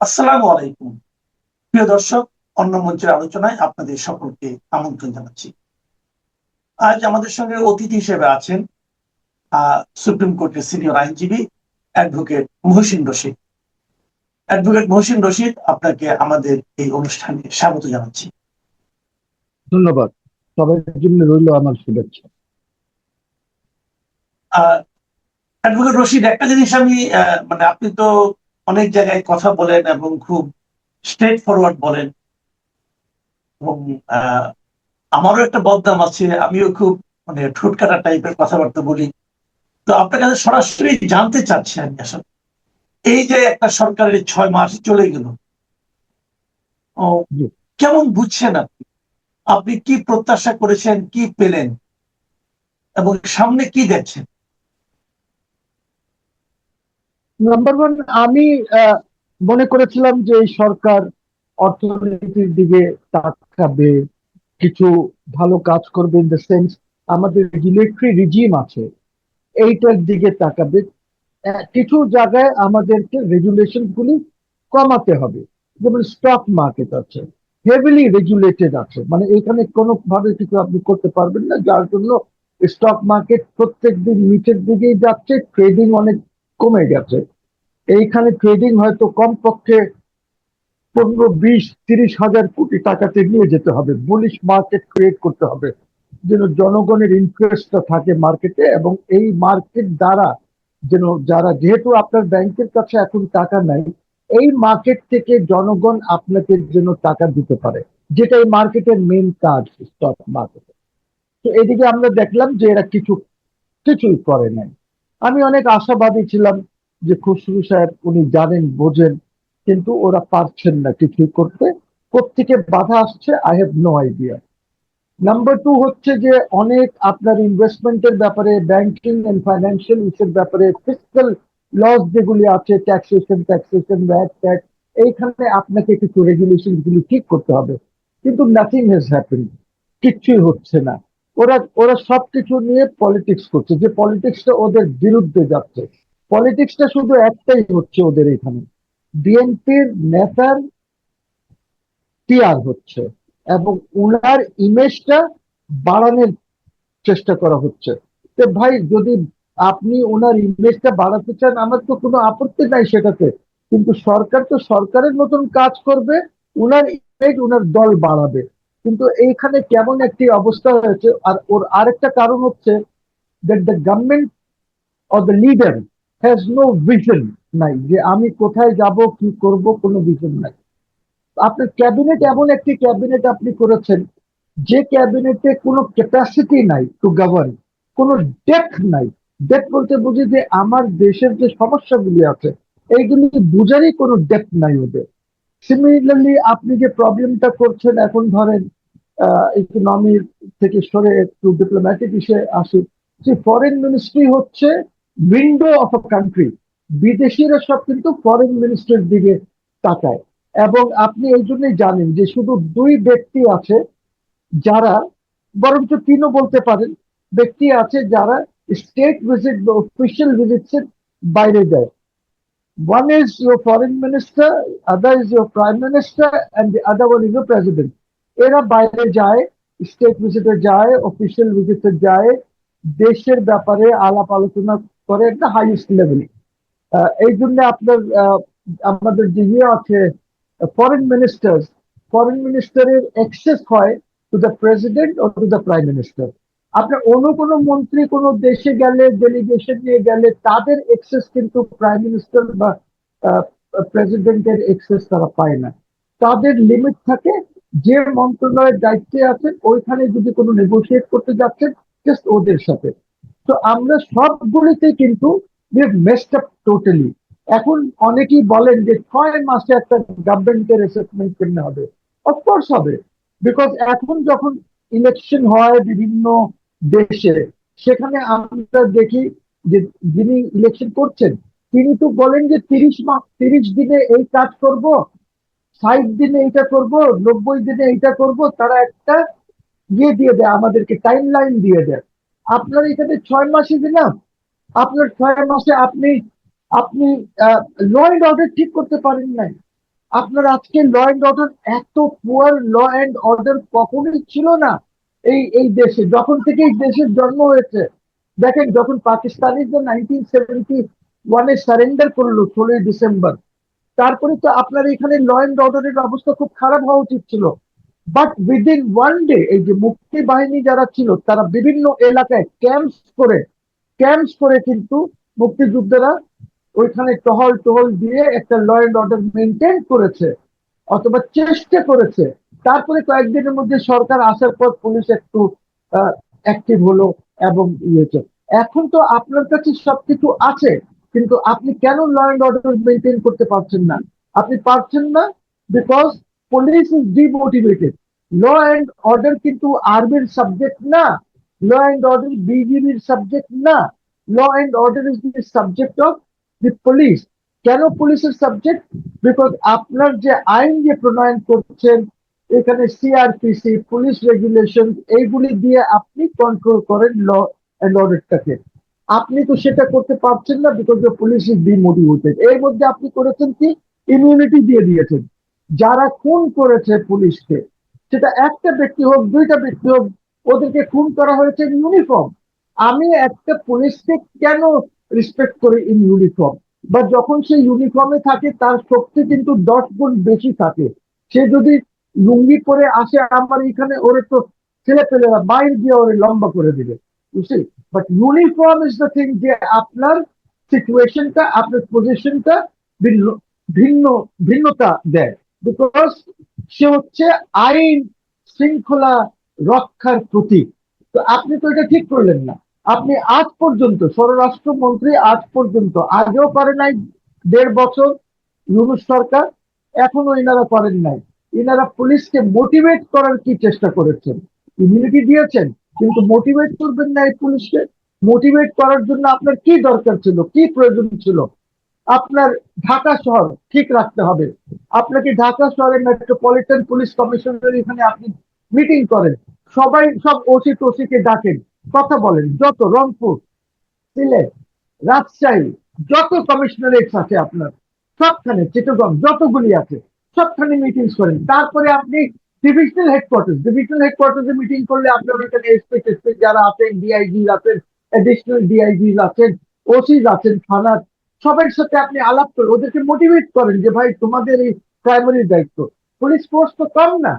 আসসালামু আলাইকুম। প্রিয় দর্শক, অন্য মঞ্চের আলোচনায় আপনাদের সকলকে আমন্ত্রণ জানাচ্ছি। আজ আমাদের সঙ্গে অতিথি হিসেবে আছেন সুপ্রিম কোর্টের সিনিয়র আইনজীবী অ্যাডভোকেট মহসিন রশিদ। অ্যাডভোকেট মহসিন রশিদ, আপনাকে আমাদের এই অনুষ্ঠানে স্বাগত জানাচ্ছি। ধন্যবাদ। সবার জন্য রইল আমার শুভেচ্ছা। অ্যাডভোকেট রশিদ, একটা জিনিস আমি মানে আপনি তো অনেক জায়গায় কথা বলেন এবং খুব স্ট্রেট ফরওয়ার্ড বলেন, এবং আমারও একটা বদনাম আছে, আমিও খুব মানে ঠোঁটকাটা টাইপের কথাবার্তা বলি। তো আপনার কাছে সরাসরি জানতে চাচ্ছি আমি আসলে, এই যে একটা সরকারের 6 মাস চলে গেল, ও জি। কেমন বুঝছেন আপনি? আপনি কি প্রত্যাশা করেছেন, কি পেলেন, এবং সামনে কি দেখছেন? নাম্বার ওয়ান, আমি আহ, মনে করেছিলাম যে এই সরকার অর্থনীতির দিকে তাকাবে, কিছু ভালো কাজ করবে। ইন দ্য সেন্স, আমাদের রেগুলেটরি রিজিম আছে, এইটার দিকে তাকাবে। কিছু জায়গায় আমাদেরকে রেগুলেশন গুলি কমাতে হবে। যেমন স্টক মার্কেট আছে, হেভিলি রেগুলেটেড আছে, মানে এখানে কোনো ভাবে কিছু আপনি করতে পারবেন না, যার জন্য স্টক মার্কেট প্রত্যেক দিন নিচের দিকেই যাচ্ছে, ট্রেডিং অনেক কমে গেছে। এইখানে ট্রেডিং হয়তো কমপক্ষে 15, 20, 30 হাজার কোটি টাকাতে নিয়ে যেতে হবে, বুলিশ মার্কেট ক্রিয়েট করতে হবে, যেন জনগণের ইন্টারেস্টটা থাকে মার্কেটে, এবং এই মার্কেট দ্বারা যেন যারা, যেহেতু আপনার ব্যাংকের কাছে এখন টাকা নাই, এই মার্কেট থেকে জনগণ আপনাকে যেন টাকা দিতে পারে, যেটা এই মার্কেটের মেইন কাজ, স্টক মার্কেটে। তো এদিকে আমরা দেখলাম যে এরা কিছুই করে নাই। আমি অনেক আশাবাদী ছিলাম যে খুসরু সাহেব উনি জানেন, বোঝেন, কিন্তু ওরা পারছেন না কিছুই করতে। কোত্থেকে বাধা আসছে, I have no idea. Number two হচ্ছে যে অনেক আপনার ইনভেস্টমেন্টের ব্যাপারে, ব্যাংকিং এন্ড ফাইন্যান্সিয়াল ইস্যুর ব্যাপারে ফিসক্যাল লস যেগুলি আছে, ট্যাক্সেশন ভ্যাট ট্যাক্স, এইখানে আপনাকে কিছু রেগুলেশন গুলি ঠিক করতে হবে, কিন্তু নাথিং হ্যাজ হ্যাপেন। কিচ্ছুই হচ্ছে না। ওরা ওরা সবকিছু নিয়ে পলিটিক্স করছে, যে পলিটিক্সটা ওদের বিরুদ্ধে যাচ্ছে। পলিটিক্সটা শুধু একটাই হচ্ছে ওদের এখানে, বিএনপির নেতার পিআর হচ্ছে, এবং উনার ইমেজটা বাড়ানোর চেষ্টা করা হচ্ছে। তো ভাই, যদি আপনি ওনার ইমেজটা বাড়াতে চান, আমার তো কোনো আপত্তি নাই সেটাতে, কিন্তু সরকার তো সরকারের মতন কাজ করবে, উনার ইমেজ উনার দল বাড়াবে। কিন্তু এইখানে কেমন একটি অবস্থা হয়েছে। আর ওর আরেকটা কারণ হচ্ছে that the government or the leader has no vision, নাই যে আমি কোথায় যাব, কি করব, কোনো ভিশন নাই। আপনার ক্যাবিনেট এমন একটি ক্যাবিনেট আপনি করেছেন, যে ক্যাবিনেটে কোনো ক্যাপাসিটি নাই টু গভর্ন, কোনো ডেপথ নাই। ডেপথ বলতে বুঝি যে আমার দেশের যে সমস্যাগুলি আছে, এইগুলি বুঝারই কোনো ডেপথ নাই ওদের। সিমিলারলি আপনি যে প্রবলেমটা করছেন, এখন ধরেন ইকোনমি থেকে সরে একটু ডিপ্লোম্যাটিক ইসে আসি, যে ফরেন মিনিস্ট্রি হচ্ছে উইন্ডো অফ আ কান্ট্রি। বিদেশিরা সব কিন্তু ফরেন মিনিস্ট্রির দিকে তাকায়। এবং আপনি এই জন্যই জানেন যে শুধু দুই ব্যক্তি আছে যারা, বরঞ্চ তিনও বলতে পারেন, ব্যক্তি আছে যারা স্টেট ভিজিট বা অফিসিয়াল ভিজিটস এর বাইরে যায়। One is your foreign minister, other is your prime minister, and the other one is your president. এরা বাইরে যায়, স্টেট ভিজিটে যায়, অফিসিয়াল ভিজিটে যায়, দেশের ব্যাপারে আলাপ আলোচনা করে একটা হাইয়েস্ট লেভেলে। এই জন্য আপনার আমাদের যে ইয়ে আছে, ফরেন মিনিস্টার, ফরেন মিনিস্টারের অ্যাক্সেস হয় টু দ্য প্রেসিডেন্ট ও টু দ্য প্রাইম মিনিস্টার। আপনার অন্য কোনো মন্ত্রী কোনো দেশে গেলে, ডেলিগেশন নিয়ে গেলে, তাদের এক্সেস কিন্তু প্রাইম মিনিস্টার বা প্রেসিডেন্টের এক্সেস তারা পায় না। তাদের লিমিট থাকে। যে মন্ত্রণালয়ের দায়িত্বে আছেন, ওইখানে যদি কোনো নেগোসিয়েট করতে যাচ্ছেন, জাস্ট ওদের সাথে। তো আমরা সবগুলিতে কিন্তু মেসড আপ টোটালি। এখন অনেকেই বলেন যে 6 মাসে একটা গভর্নমেন্টের অ্যাসেসমেন্ট কেমনে হবে। অফকোর্স হবে, বিকজ এখন যখন ইলেকশন হয় বিভিন্ন দেশে, সেখানে আমরা দেখি যে যিনি ইলেকশন করছেন, তিনি তো বলেন যে 30 মাস, 30 দিনে এই কাজ করব, 60 দিনে এইটা করব, 90 দিনে এইটা করব। তারা একটা ইয়ে দিয়ে দেয়, আমাদেরকে টাইম লাইন দিয়ে দেয়। আপনার এখানে 6 মাসে দিনা, আপনার 6 মাসে আপনি আপনি ল অ্যান্ড অর্ডার ঠিক করতে পারেন নাই। আপনার আজকে ল অ্যান্ড অর্ডার, এত পুয়ার ল অ্যান্ড অর্ডার কখনোই ছিল না এই এই দেশে, যখন থেকে এই দেশের জন্ম হয়েছে। দেখেন, যখন পাকিস্তানি 1971-এ সারেন্ডার করলো 16ই ডিসেম্বর, তারপরে তো আপনার এখানে ল অ্যান্ড অর্ডারের অবস্থা খুব খারাপ হওয়া উচিত ছিল। বাট উইদিন ওয়ান ডে এই যে মুক্তি বাহিনী যারা ছিল, তারা বিভিন্ন এলাকায় ক্যাম্পস করে কিন্তু মুক্তিযোদ্ধারা ওইখানে টহল টহল দিয়ে একটা ল অ্যান্ড অর্ডার মেনটেন করেছে, অথবা চেষ্টা করেছে। তারপরে কয়েকদিনের মধ্যে সরকার আসার পর পুলিশ একটু অ্যাক্টিভ হলো এবং ইয়েছে। এখন তো আপনার কাছে সবকিছু আছে, কিন্তু আপনি কেন ল অ্যান্ড অর্ডার মেনটেন করতে পারছেন না? আপনি পারছেন না because police is demotivated. Law and order কিন্তু আর্মির সাবজেক্ট না, ল অ্যান্ড অর্ডার বিজিবির সাবজেক্ট না, law and order is the subject of the police. কেন পুলিশের সাবজেক্ট? বিকজ আপনার যে আইন যে প্রণয়ন করছেন, এখানে সিআরপিসি, পুলিশ রেগুলেশন, এইগুলি দিয়ে আপনি কন্ট্রোল করেন ল অ্যান্ড অর্ডারটাকে। আপনি তো সেটা করতে পারছেন না because the police is demotivated. এর মধ্যে আপনি করেছেন কি, ইমিউনিটি দিয়ে দিয়েছেন। যারা খুন করেছে পুলিশকে, সেটা একটা ব্যক্তি হোক, দুইটা ব্যক্তি হোক, ওদেরকে খুন করা হয়েছে ইউনিফর্ম। আমি একটা পুলিশকে কেন রেসপেক্ট করি ইন ইউনিফর্ম? বা যখন সে ইউনিফর্মে থাকে তার শক্তি কিন্তু 10 গুণ বেশি থাকে। সে যদি লুঙ্গি পরে আসে আমার এখানে, ওরে তো ছেলে পেলেরা বাইর দিয়ে ওরে লম্বা করে দিবে, বুঝলি? But uniform is the thing, যে আপনার সিচুয়েশনটা, আপনার পজিশনটা ভিন্ন ভিন্ন ভিন্নতা দেয়। বিকজ সে হচ্ছে আইন শৃঙ্খলা রক্ষার প্রতীক। তো আপনি তো এটা ঠিক করলেন না। আপনি আজ পর্যন্ত স্বরাষ্ট্রমন্ত্রী, আজ পর্যন্ত আগেও করে নাই 1.5 বছর ইউনূস সরকার, এখনো এনারা করেন নাই। এনারা পুলিশকে মোটিভেট করার কি চেষ্টা করেছেন? ইমিউনিটি দিয়েছেন, কিন্তু মোটিভেট করবেন না এই পুলিশকে। মোটিভেট করার জন্য আপনার কি দরকার ছিল, কি প্রয়োজন ছিল? আপনার ঢাকা শহর ঠিক রাখতে হবে। আপনাকে ঢাকা শহরের মেট্রোপলিটন পুলিশ কমিশনার এখানে আপনি মিটিং করেন, সবাই সব ওসি টোসিকে ডাকেন, কথা বলেন, যত রংপুর, সিলেট, রাজশাহী, যত কমিশনারেট আছে আপনার, সবখানে, চিটগং যতগুলি আছে, সবখানে মিটিং করেন। তারপরে আপনি ডিভিশনাল হেডকোয়ার্টার্সে মিটিং করলে আপনার এখানে এসপি টেসপি যারা আছেন, ডিআইজি আছেন, অ্যাডিশনাল ডিআইজি আছেন, ওসিজ আছেন থানার, সবার সাথে আপনি আলাপ করে ওদেরকে মোটিভেট করেন যে ভাই তোমাদের এই প্রাইমারি দায়িত্ব। পুলিশ ফোর্স তো কম না,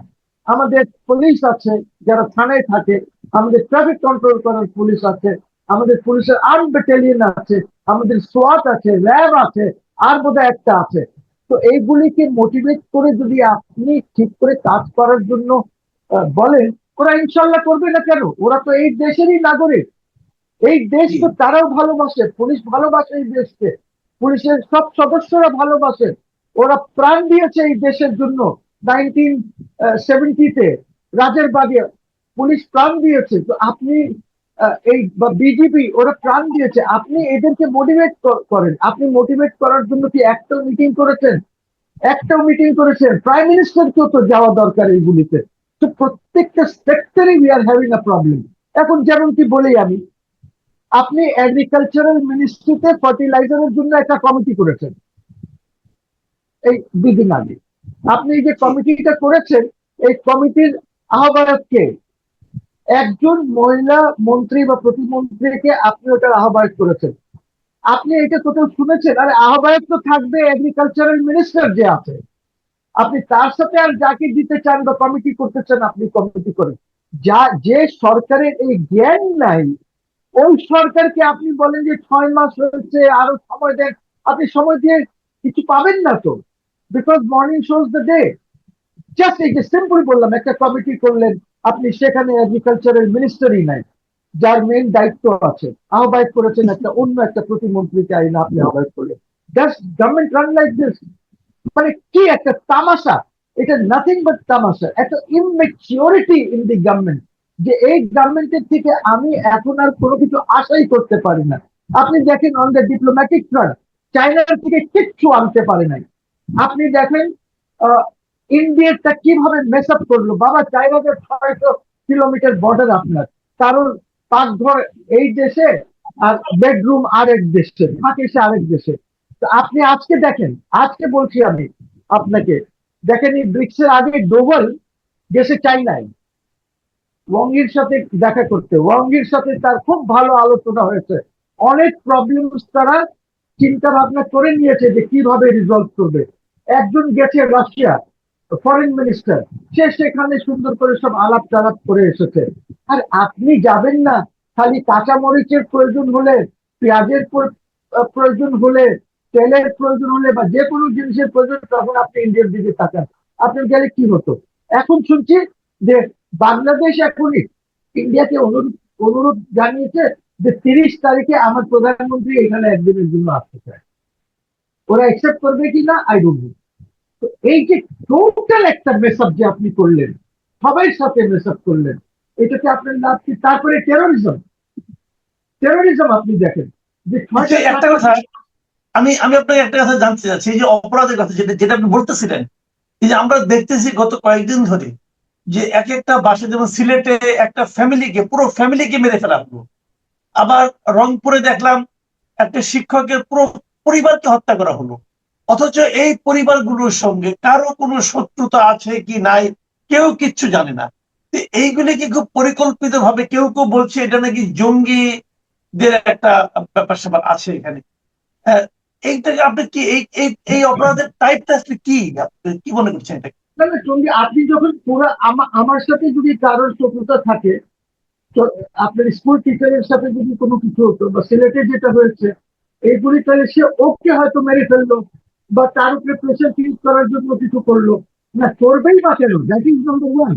আমাদের পুলিশ আছে যারা থানায় থাকে, আমাদের ট্রাফিক কন্ট্রোল করার পুলিশ আছে, আমাদের পুলিশের আর্ম ব্যাটালিয়ন আছে, আমাদের সোয়াট আছে, র্যাব আছে, আর বোধহয় একটা আছে। তো এইগুলিকে মোটিভেট করে যদি আপনি ঠিক করে কাজ করার জন্য বলেন, ওরা ইনশাল্লাহ করবে না কেন? ওরা তো এই দেশেরই নাগরিক। এই দেশ তো তারাও ভালোবাসে, পুলিশ ভালোবাসে এই দেশকে, পুলিশের সব সদস্যরা ভালোবাসে। ওরা প্রাণ দিয়েছে এই দেশের জন্য। 1970-তে রাজের বাগে পুলিশ প্রাণ দিয়েছে। তো আপনি এই বিজেপি ওরা প্রাণ দিয়েছে, আপনি এদেরকে মোটিভেট করেন। আপনি মোটিভেট করার জন্য কি একটাও মিটিং করেছেন? একটাও মিটিং করেছেন? প্রাইম মিনিস্টারকেও তো যাওয়া দরকার এইগুলিতে। তো প্রত্যেকটা সেক্টরে we are having a problem. এখন যেমন কি বলি আমি, আপনি এগ্রিকালচারাল মিনিস্ট্রিতে ফার্টিলাইজারের জন্য একটা কমিটি করেছেন এই 2 দিন আগে। আপনি যে কমিটিটা করেছেন, এই কমিটির আহ্বায়ক কে? একজন মহিলা মন্ত্রী বা প্রতিমন্ত্রীকে আপনি ওটার আহ্বায়ক করেছেন। আপনি এটা কোথাও শুনেছেন? আরে আহ্বায়ক তো থাকবে এগ্রিকালচারাল মিনিস্টার যে আছে, আপনি তার সাথে আর যাকে দিতে চান বা কমিটি করতে চান আপনি কমিটি করেন। যে সরকারের এই জ্ঞান নাই, ওই সরকারকে আপনি বলেন যে 6 মাস হয়েছে আরো সময় দেন। আপনি সময় দিয়ে কিছু পাবেন না তো, because morning shows the day. Just এই যে সিম্পল বললাম, একটা কমিটি করলেন আপনি, সেখানে এগ্রিকালচারের মিনিস্টারই নাই, যার মেইন দায়িত্ব আছে। আহ্বায়ক করেছেন একটা অন্য একটা প্রতিমন্ত্রীকে আইন আপনি আহ্বায়ক করলেন। Just government run like this? মানে কি একটা তামাশা! এটা নাথিং বাট তামাশা, একটা ইমেচিউরিটি ইন দি গভর্নমেন্ট, যে এই গভর্নমেন্টের থেকে আমি এখন আর কোনো কিছু আশাই করতে পারি না। আপনি দেখেন অন দ্য ডিপ্লোম্যাটিক ফ্রন্ট, চায়নার থেকে কিচ্ছু আনতে পারে নাই। আপনি দেখেন ইন্ডিয়াটা কিভাবে মেস আপ করলো। বাবা, চায়নাদের 600 কিলোমিটার বর্ডার আপনার, কারণ পাকঘর এই দেশে আর বেডরুম আরেক দেশে থাকে, সে আরেক দেশে। তো আপনি আজকে দেখেন, আজকে বলছি আমি, আপনাকে। দেখেন এই ব্রিক্সের আগে ডোভাল গেছে চাইনায় ওয়াংয়ের সাথে দেখা করতে, ওয়াংয়ের সাথে তার খুব ভালো আলোচনা হয়েছে, অনেক প্রবলেম তারা চিন্তা ভাবনা করে নিয়েছে যে কিভাবে রিজলভ করবে। একজন গেছে রাশিয়া ফরেন মিনিস্টার, সে সেখানে সুন্দর করে সব আলাপ টালাপ করে এসেছে। আর আপনি যাবেন না খালি কাঁচা মরিচের প্রয়োজন হলে, পেঁয়াজের প্রয়োজন হলে, তেলের প্রয়োজন হলে বা যে কোনো জিনিসের প্রয়োজন, তখন আপনি ইন্ডিয়ার দিকে তাকান। আপনি গেলে কি হতো? এখন শুনছি যে বাংলাদেশ এখনই ইন্ডিয়াকে অনুরোধ জানিয়েছে যে 30 তারিখে আমার প্রধানমন্ত্রী এখানে একদিনের জন্য আসতে চায়। ওরা অ্যাকসেপ্ট করবে কিনা আই ডোন্ট নো। তো এই যে টোটাল একটা মেসআপ যে আপনি করলেন, সবাই সাথে মেসআপ করলেন, এটাকে আপনার লাভ কি? তারপরে টেরোরিজম, টেরোরিজম আপনি দেখেন যে আচ্ছা, একটা কথা আমি আমি আপনাকে একটা কথা জানতে চাচ্ছি, এই যে অপরাধের কথা যেটা যেটা আপনি বলতেছিলেন, এই যে আমরা দেখতেছি গত কয়েকদিন ধরে যে এক একটা বাসে, যেমন সিলেটে একটা ফ্যামিলিকে, পুরো ফ্যামিলিকে মেরে ফেলা হলো। আবার রংপুরে দেখলাম একটা শিক্ষকের পুরো পরিবারকে হত্যা করা হলো। অথচ এই পরিবারগুলোর সঙ্গে কারো কোনো শত্রুতা আছে কি নাই কেউ কিচ্ছু জানে না। তো এইগুলি কি খুব পরিকল্পিত ভাবে, কেউ কেউ বলছে এটা নাকি জঙ্গিদের একটা ব্যাপার স্যাপার আছে এখানে। হ্যাঁ, এইটাকে আপনি কি এই এই এই অপরাধের টাইপটা আসলে কি, আপনি কি মনে করছেন এটা? না না সঙ্গে আপনি যখন পুরো আমার সাথে যদি কারোর শত্রুতা থাকে, তো আপনার স্কুল টিচারের সাথে যদি কোনো কিছু হতো বা সিলেটে যেটা হয়েছে এইগুলি, তাহলে সে ওকে হয়তো মেরে ফেললো বা তার উপরে প্রেশার ক্রিয়েট করার জন্য কিছু করলো। না করবেই বা কেন? That is number one.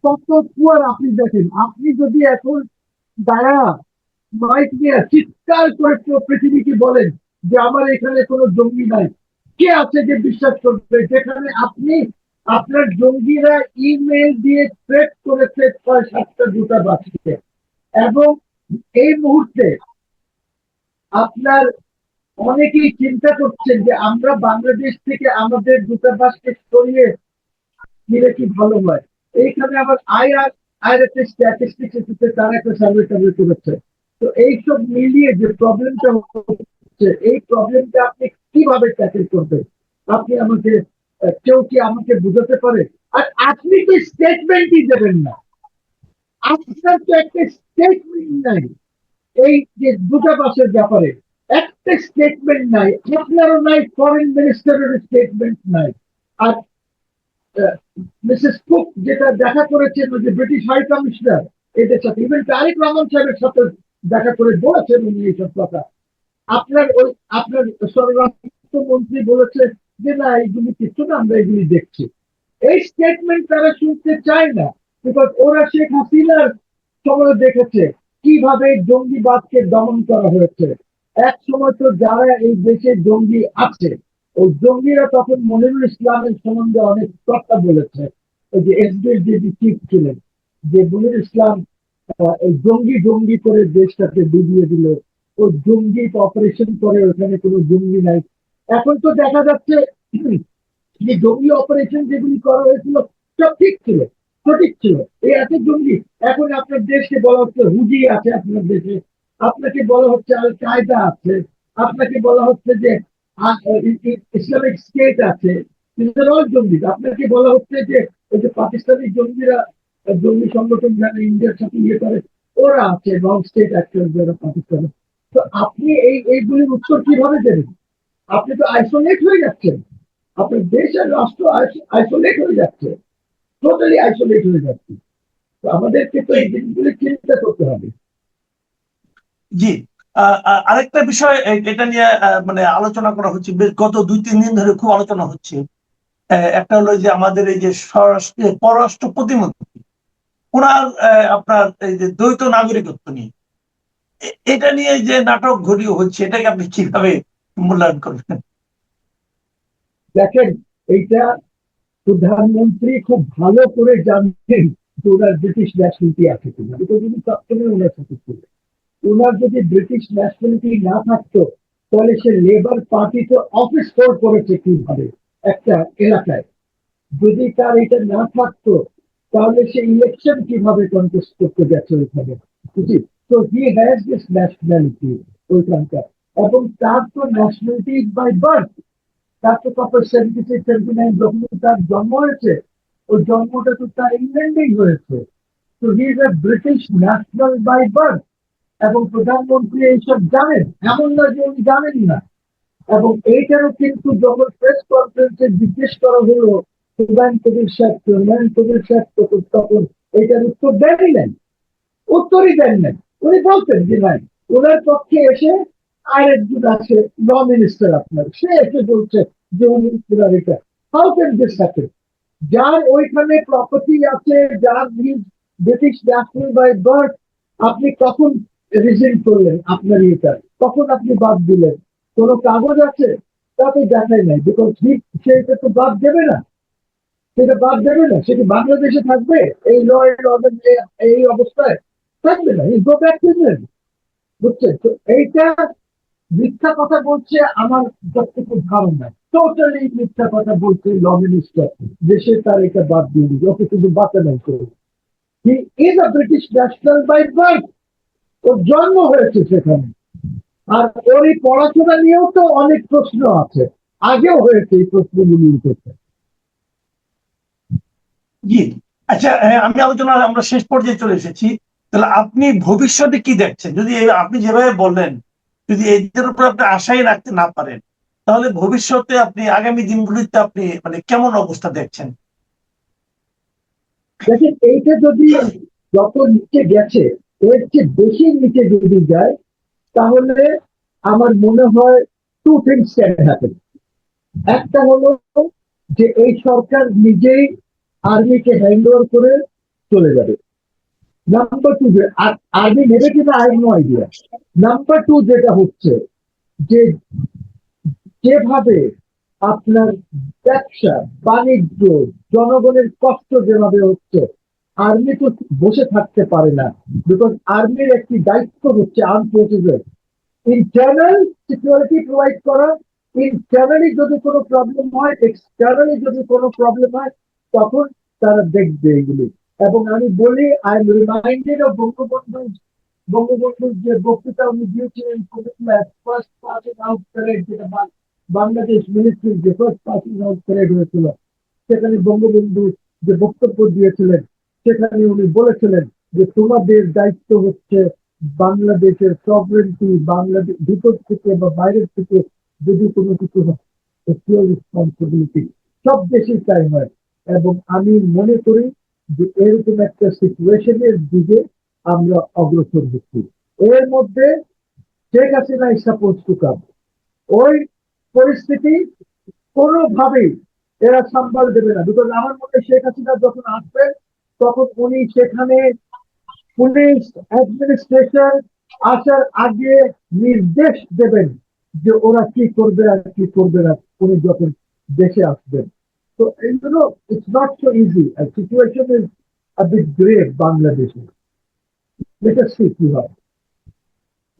কত পুয়ার আপনি দেখেন, আপনি যদি এখন দাঁড়া মাইক নিয়ে চিৎকার করে পুরো পৃথিবীকে বলেন যে আমার এখানে কোনো জঙ্গি নাই, কে আছে যে বিশ্বাস করবে? যেখানে আপনি আপনার জঙ্গিরা ইমেল দিয়ে থ্রেট করেছে 6-7টা দূতাবাসকে, এবং এই মুহূর্তে আপনার অনেকেই চিন্তা করছেন যে আমরা বাংলাদেশ থেকে আমাদের দূতাবাসকে সরিয়ে দিলে কি ভালো হয়। এইখানে আবার আয়ের একটা স্ট্যাটিস্টিক্স এসেছে, তারা একটা সার্ভে টার্ভে করেছে। তো এইসব মিলিয়ে যে প্রবলেমটা হচ্ছে, এই প্রবলেমটা আপনি কিভাবে ট্যাকেল করবেন? আপনি আমাকে কেউ কি আমাকে বুঝাতে পারে? আর আপনি তো স্টেটমেন্টই দেবেন না, আপনার তো একটা স্টেটমেন্ট নাই এই যে দূতাবাসের ব্যাপারে, একটা স্টেটমেন্ট নাই আপনারও, নাই ফরেন মিনিস্টারের স্টেটমেন্ট নাই। আর মিসেস কুক যেটা দেখা করেছেন যে ব্রিটিশ হাই কমিশনার, এদের সাথে ইভেন তারিক রহমান সাহেবের সাথে দেখা করে বলেছেন উনি এইসব কথা। আপনার ওই আপনার স্বরাষ্ট্রমন্ত্রী বলেছে যে না এইগুলি কিছু না, আমরা এগুলি দেখছি। এই স্টেটমেন্ট তারা শুনতে চায় না, বিকজ ওরা শেখ হাসিনার সময় দেখেছে কিভাবে জঙ্গিবাদকে দমন করা হয়েছে। এক সময় তো যারা এই দেশে জঙ্গি আছে, ওই জঙ্গিরা তখন মনিরুল ইসলামের সম্বন্ধে অনেক কথা বলেছে। ওই যে এসবির যে চিফ ছিলেন, যে মনিরুল ইসলাম এই জঙ্গি জঙ্গি করে দেশটাকে ডুবিয়ে দিল, ও জঙ্গি অপারেশন করে, ওখানে কোনো জঙ্গি নাই। এখন তো দেখা যাচ্ছে যে জঙ্গি অপারেশন যেগুলি করা হয়েছিল সব ঠিক ছিল, সঠিক ছিল। এই এত জঙ্গি, এখন আপনার দেশকে বলা হচ্ছে হুজি আছে আপনার দেশে, আপনাকে বলা হচ্ছে আল কায়দা আছে, আপনাকে বলা হচ্ছে যে ইসলামিক স্টেট আছে, জঙ্গি। আপনাকে বলা হচ্ছে যে ওই যে পাকিস্তানি জঙ্গিরা, জঙ্গি সংগঠন যারা ইন্ডিয়ার সাথে ইয়ে করে, ওরা আছে নন স্টেট অ্যাক্টর যারা পাকিস্তানে। তো আপনি এইগুলির উত্তর কিভাবে দেবেন? আপনি তো আইসোলেট হয়ে যাচ্ছেন, আপনার দেশ আর রাষ্ট্র আইসোলেট হয়ে যাচ্ছে, টোটালি আইসোলেট হয়ে যাচ্ছে। তো আমাদেরকে তো এই জিনিসগুলি চিন্তা করতে হবে। জি, আরেকটা বিষয় এটা নিয়ে মানে আলোচনা করা হচ্ছে, বেশ গত 2-3 দিন ধরে খুব আলোচনা হচ্ছে। একটা হলো যে আমাদের এই যে পররাষ্ট্র প্রতিমন্ত্রী, ওনার আপনার এই যে দ্বৈত নাগরিকত্ব নিয়ে, এটা নিয়ে যে নাটক ঘটিয়ে হচ্ছে, এটাকে আপনি কিভাবে মূল্যায়ন করবেন? দেখেন, এইটা প্রধানমন্ত্রী খুব ভালো করে জানতেন যে ওনার ব্রিটিশ ন্যাশনালিটি আছে কিনা, এটা যদি সবসময় ওনার সাথে ছিল। ওনার যদি ব্রিটিশ ন্যাশনালিটি না থাকতো, তাহলে সে লেবার পার্টিতে অফিস হোল্ড করেছে কিভাবে একটা এলাকায়? যদি তার এটা না থাকতো, তাহলে সে ইলেকশন কিভাবে কন্টেস্ট করতে গেছে ওইখানে? বুঝি? তো হি হ্যাজ দিস ন্যাশনালিটি ওইখানকার, এবং তার তো ন্যাশনালিটি বাই বার্থ। তার তো কপর 76-79 যখন তার জন্ম হয়েছে, ওই জন্মটা তো তার ইংল্যান্ডেই হয়েছে। তো he is a British national by birth. এবং প্রধানমন্ত্রী এইসব জানেন, এমন না যে উনি জানেন না। এবং এইটারও কিন্তু যখন প্রেস কনফারেন্সে জিজ্ঞেস করা হলো হুমায়ুন কবির সাহেব তখন এইটার উত্তর দেনই নাই, উত্তরই দেন নাই। উনি বলতেন যে নাই, ওনার পক্ষে এসে আরেকজন আছে ল মিনিস্টার আপনার, সে এসে বলছে যে উনি এটা হাউ ক্যান দিস হ্যাপেন? যার ওইখানে প্রপার্টি আছে, যার ব্রিটিশ ন্যাশনাল বাই বার্থ, আপনি কখন রিজেক্ট করলেন আপনার এটা, কখন আপনি বাদ দিলেন? কোন কাগজ আছে? তা তো দেখাই নাই, বিকজ সেটা তো বাদ দেবে না, সেটা বাদ দেবে না। সেটা বাংলাদেশে থাকবে এই ল এন্ড অর্ডার, এই অবস্থায় থাকবে না। Go back to England. বুঝছেন তো? এইটা মিথ্যা কথা বলছে আমার যতটুকু ধারণা, টোটালি মিথ্যা কথা বলছে ল মিনিস্টার, যে সে তার এটা বাদ দিয়ে দিবে, ওকে শুধু বাঁচানোর করে। He is a British national by birth, ওর জন্ম হয়েছে সেখানে। আর ওর এই পড়াশোনা নিয়েও তো অনেক প্রশ্ন আছে, আগেও হয়েছে এই প্রশ্নগুলি উঠেছে। জি। আচ্ছা, আমি আমরা শেষ পর্যায়ে চলে এসেছি। তাহলে আপনি ভবিষ্যতে কি দেখছেন? যদি আপনি যেভাবে বললেন, যদি এদের উপর আপনি আশাই রাখতে না পারেন, তাহলে ভবিষ্যতে আপনি আগামী দিনগুলিতে আপনি মানে কেমন অবস্থা দেখছেন? দেখেন, এইটা যদি যত নিচে গেছে এর চেয়ে বেশি নিচে যদি যায়, তাহলে আমার মনে হয় টু থিংস ক্যান হ্যাপেন। একটা হলো যে এই সরকার নিজেই আর্মিকে হ্যান্ড ওভার করে চলে যাবে। নাম্বার টু, আর্মি নেবে কিনা I have no idea. Number two যেটা হচ্ছে, যে যেভাবে আপনার ব্যবসা বাণিজ্য, জনগণের কষ্ট যেভাবে হচ্ছে, আর্মি তো বসে থাকতে পারে না। বিকজ আর্মির একটি দায়িত্ব হচ্ছে আর্ম ফোর্সেসের ইন্টারনাল সিকিউরিটি প্রোভাইড করা। ইন্টারনালি যদি কোনো প্রবলেম হয়, এক্সটার্নালি যদি কোনো প্রবলেম হয়, তখন তারা দেখবে এগুলি। এবং আমি বলি, আই এম রিমাইন্ডেড অফ বঙ্গবন্ধুর যে বক্তৃতা উনি দিয়েছিলেন ফার্স্ট পাসিং আউট প্যারেড, যেটা বাংলাদেশ মিলিটারির যে ফার্স্ট পাসিং আউট প্যারেড হয়েছিল, সেখানে বঙ্গবন্ধু যে বক্তব্য দিয়েছিলেন, সেখানে উনি বলেছিলেন যে তোমাদের দায়িত্ব হচ্ছে বাংলাদেশের সভরেন্টি, বাংলাদেশ ভিতর থেকে বা বাইরের থেকে যদি কোনো কিছু রেসপন্সিবিলিটি সব দেশেই তাই হয়। এবং আমি মনে করি যে এরকম একটা সিচুয়েশনের দিকে আমরা অগ্রসর হচ্ছি। এর মধ্যে Sheikh Hasina is suppose to come. ওই পরিস্থিতি কোনোভাবেই এরা সাম্বাল দেবে না। বিকজ আমার মতে শেখ হাসিনা যখন আসবেন, তখন উনি সেখানে পুলিশ অ্যাডমিনিস্ট্রেশন আসার আগে নির্দেশ দেবেন যে ওরা কি করবে আর কি করবে না, উনি যখন দেশে আসবেন। তো এইগুলো it's not so easy, situation is a bit grave বাংলাদেশে। লেট আস সি কি হয়।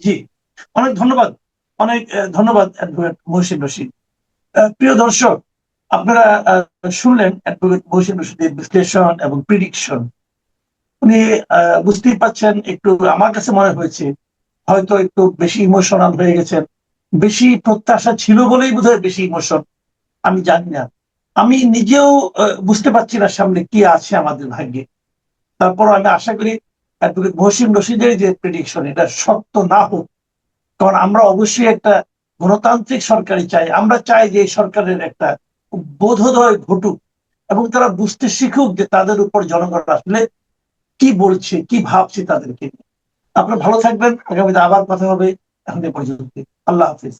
জি, অনেক ধন্যবাদ। অনেক ধন্যবাদ অ্যাডভোকেট মহসিন রশিদ। প্রিয় দর্শক, আপনারা শুনলেন অ্যাডভোকেট মহসিন রশিদের বিশ্লেষণ এবং প্রিডিকশন। উনি বুঝতেই পাচ্ছেন, একটু আমার কাছে মনে হয়েছে হয়তো একটু বেশি ইমোশনাল হয়ে গেছেন। বেশি প্রত্যাশা ছিল বলেই বোধহয় বেশি ইমোশন, আমি জানি না। আমি নিজেও বুঝতে পারছি না সামনে কি আছে আমাদের ভাগ্যে। তারপর আমি আশা করি অ্যাডভোকেট মহসিন রশিদের যে প্রেডিকশন, এটা সত্য না হোক। কারণ আমরা অবশ্যই একটা গণতান্ত্রিক সরকারই চাই। আমরা চাই যে এই সরকারের একটা বোধোদয় ঘটুক এবং তারা বুঝতে শিখুক যে তাদের উপর জনগণ আসলে কি বলছে, কি ভাবছে তাদেরকে। আপনারা ভালো থাকবেন, আগামীতে আবার কথা হবে। এখন এ পর্যন্ত, আল্লাহ হাফিজ।